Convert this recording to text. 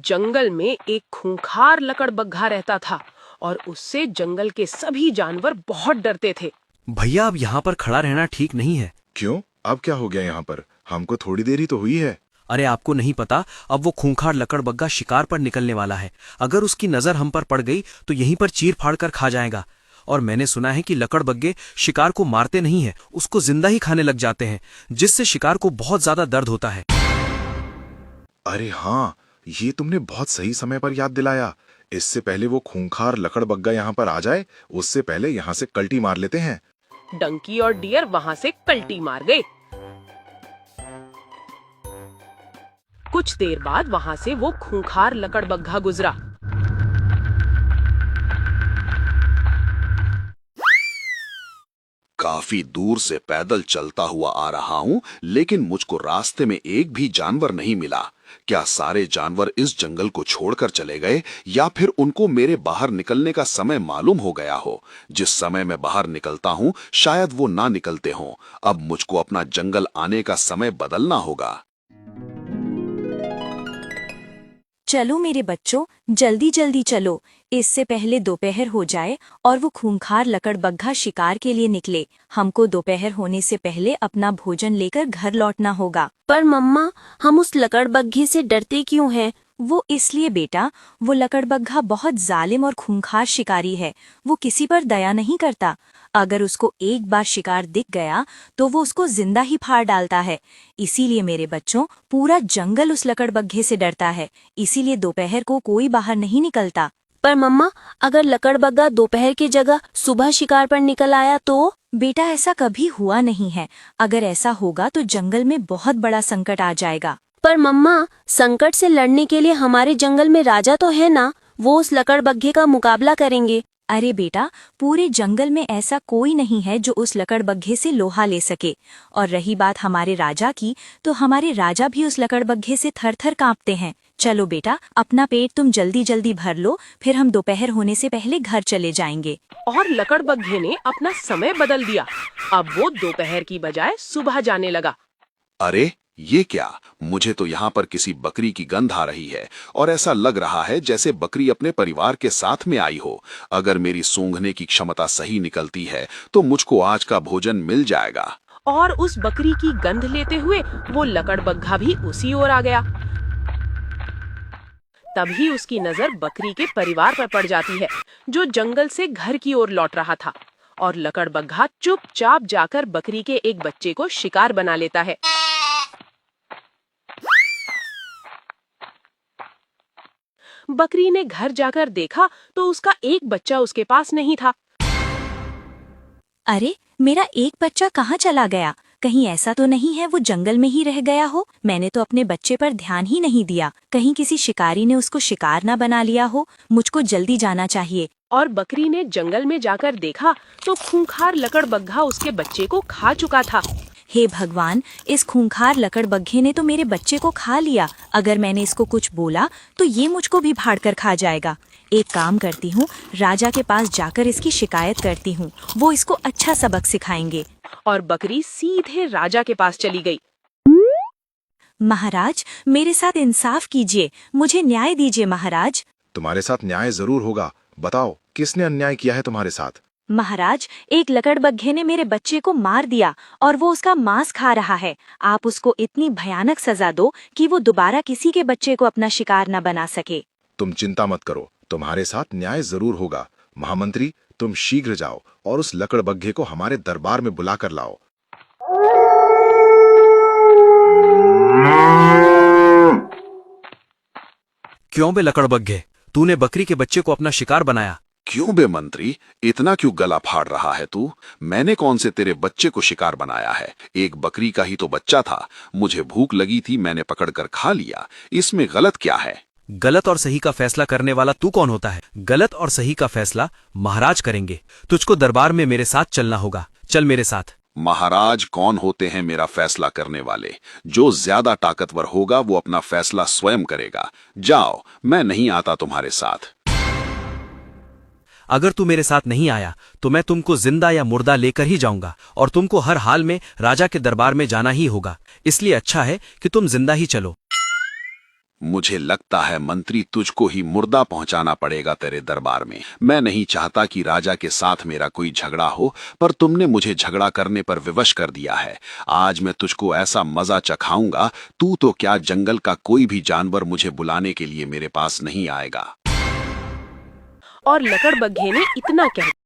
जंगल में एक खूंखार लकड़बग्घा रहता था और उससे जंगल के सभी जानवर बहुत डरते थे। भैया, अब यहाँ पर खड़ा रहना ठीक नहीं है। क्यों? अब क्या हो गया यहाँ पर? हमको थोड़ी देर ही तो हुई है। अरे आपको नहीं पता, अब वो खूंखार लकड़बग्घा शिकार पर निकलने वाला है। अगर उसकी नजर हम पर पड़ गई तो यहीं पर चीर फाड़ कर खा जाएगा। और मैंने सुना है कि लकड़बग्घे शिकार को मारते नहीं है, उसको जिंदा ही खाने लग जाते हैं, जिससे शिकार को बहुत ज्यादा दर्द होता है। अरे हाँ, ये तुमने बहुत सही समय पर याद दिलाया। इससे पहले वो खूंखार लकड़बग्घा यहाँ पर आ जाए, उससे पहले यहाँ से कल्टी मार लेते हैं। डंकी और डियर वहाँ से कल्टी मार गए। कुछ देर बाद वहाँ से वो खूंखार लकड़बग्घा गुजरा। काफी दूर से पैदल चलता हुआ आ रहा हूँ, लेकिन मुझको रास्ते में एक भी जानवर नहीं मिला। क्या सारे जानवर इस जंगल को छोड़कर चले गए, या फिर उनको मेरे बाहर निकलने का समय मालूम हो गया हो? जिस समय मैं बाहर निकलता हूँ शायद वो ना निकलते हों। अब मुझको अपना जंगल आने का समय बदलना होगा। चलो मेरे बच्चों, जल्दी जल्दी चलो, इससे पहले दोपहर हो जाए और वो खूंखार लकड़बग्घा शिकार के लिए निकले। हमको दोपहर होने से पहले अपना भोजन लेकर घर लौटना होगा। पर मम्मा, हम उस लकड़बग्घे से डरते क्यों हैं? वो इसलिए बेटा, वो लकड़बग्घा बहुत जालिम और खूंखार शिकारी है। वो किसी पर दया नहीं करता। अगर उसको एक बार शिकार दिख गया तो वो उसको जिंदा ही फाड़ डालता है। इसीलिए मेरे बच्चों, पूरा जंगल उस लकड़बग्घे से डरता है। इसीलिए दोपहर को कोई बाहर नहीं निकलता। पर मम्मा, अगर लकड़बग्घा दोपहर की जगह सुबह शिकार पर निकल आया तो? बेटा, ऐसा कभी हुआ नहीं है। अगर ऐसा होगा तो जंगल में बहुत बड़ा संकट आ जाएगा। पर मम्मा, संकट से लड़ने के लिए हमारे जंगल में राजा तो है ना, वो उस लकड़बग्घे का मुकाबला करेंगे। अरे बेटा, पूरे जंगल में ऐसा कोई नहीं है जो उस लकड़बग्घे से लोहा ले सके। और रही बात हमारे राजा की, तो हमारे राजा भी उस लकड़बग्घे से थर थर कांपते हैं। चलो बेटा, अपना पेट तुम जल्दी जल्दी भर लो, फिर हम दोपहर होने से पहले घर चले जाएंगे। और लकड़बग्घे ने अपना समय बदल दिया। अब वो दोपहर की बजाय सुबह जाने लगा। अरे ये क्या? मुझे तो यहाँ पर किसी बकरी की गंध आ रही है, और ऐसा लग रहा है जैसे बकरी अपने परिवार के साथ में आई हो। अगर मेरी सूंघने की क्षमता सही निकलती है तो मुझको आज का भोजन मिल जाएगा। और उस बकरी की गंध लेते हुए वो लकड़बग्घा भी उसी ओर आ गया। तभी उसकी नजर बकरी के परिवार पर पड़ जाती है, जो जंगल से घर की ओर लौट रहा था। और लकड़बग्घा चुपचाप जाकर बकरी के एक बच्चे को शिकार बना लेता है। बकरी ने घर जाकर देखा तो उसका एक बच्चा उसके पास नहीं था। अरे, मेरा एक बच्चा कहाँ चला गया? कहीं ऐसा तो नहीं है वो जंगल में ही रह गया हो? मैंने तो अपने बच्चे पर ध्यान ही नहीं दिया। कहीं किसी शिकारी ने उसको शिकार ना बना लिया हो। मुझको जल्दी जाना चाहिए। और बकरी ने जंगल में जाकर देखा तो खूंखार लकड़बग्घा उसके बच्चे को खा चुका था। हे भगवान, इस खूंखार लकड़बग्घे ने तो मेरे बच्चे को खा लिया। अगर मैंने इसको कुछ बोला तो ये मुझको भी फाड़ कर खा जाएगा। एक काम करती हूँ, राजा के पास जाकर इसकी शिकायत करती हूँ। वो इसको अच्छा सबक सिखाएंगे। और बकरी सीधे राजा के पास चली गई। महाराज, मेरे साथ इंसाफ कीजिए, मुझे न्याय दीजिए महाराज। तुम्हारे साथ न्याय जरूर होगा। बताओ, किसने अन्याय किया है तुम्हारे साथ? महाराज, एक लकड़बग्घे ने मेरे बच्चे को मार दिया और वो उसका मांस खा रहा है। आप उसको इतनी भयानक सजा दो कि वो दोबारा किसी के बच्चे को अपना शिकार न बना सके। तुम चिंता मत करो, तुम्हारे साथ न्याय जरूर होगा। महामंत्री, तुम शीघ्र जाओ और उस लकड़बग्घे को हमारे दरबार में बुला कर लाओ। क्यों बे लकड़बग्घे, तूने बकरी के बच्चे को अपना शिकार बनाया? क्यों बे मंत्री, इतना क्यों गला फाड़ रहा है तू? मैंने कौन से तेरे बच्चे को शिकार बनाया है? एक बकरी का ही तो बच्चा था। मुझे भूख लगी थी, मैंने पकड़कर खा लिया। इसमें गलत क्या है? गलत और सही का फैसला करने वाला तू कौन होता है? गलत और सही का फैसला महाराज करेंगे। तुझको दरबार में मेरे साथ चलना होगा। चल मेरे साथ। महाराज कौन होते हैं मेरा फैसला करने वाले? जो ज्यादा ताकतवर होगा वो अपना फैसला स्वयं करेगा। जाओ, मैं नहीं आता तुम्हारे साथ। अगर तू मेरे साथ नहीं आया तो मैं तुमको जिंदा या मुर्दा लेकर ही जाऊंगा और तुमको हर हाल में राजा के दरबार में जाना ही होगा। इसलिए अच्छा है कि तुम जिंदा ही चलो। मुझे लगता है मंत्री तुझको ही मुर्दा पहुंचाना पड़ेगा तेरे दरबार में। मैं नहीं चाहता कि राजा के साथ मेरा कोई झगड़ा हो, पर तुमने मुझे झगड़ा करने पर विवश कर दिया है। आज मैं तुझको ऐसा मजा चखाऊंगा, तू तो क्या जंगल का कोई भी जानवर मुझे बुलाने के लिए मेरे पास नहीं आएगा। और लकड़बग्घे ने इतना कह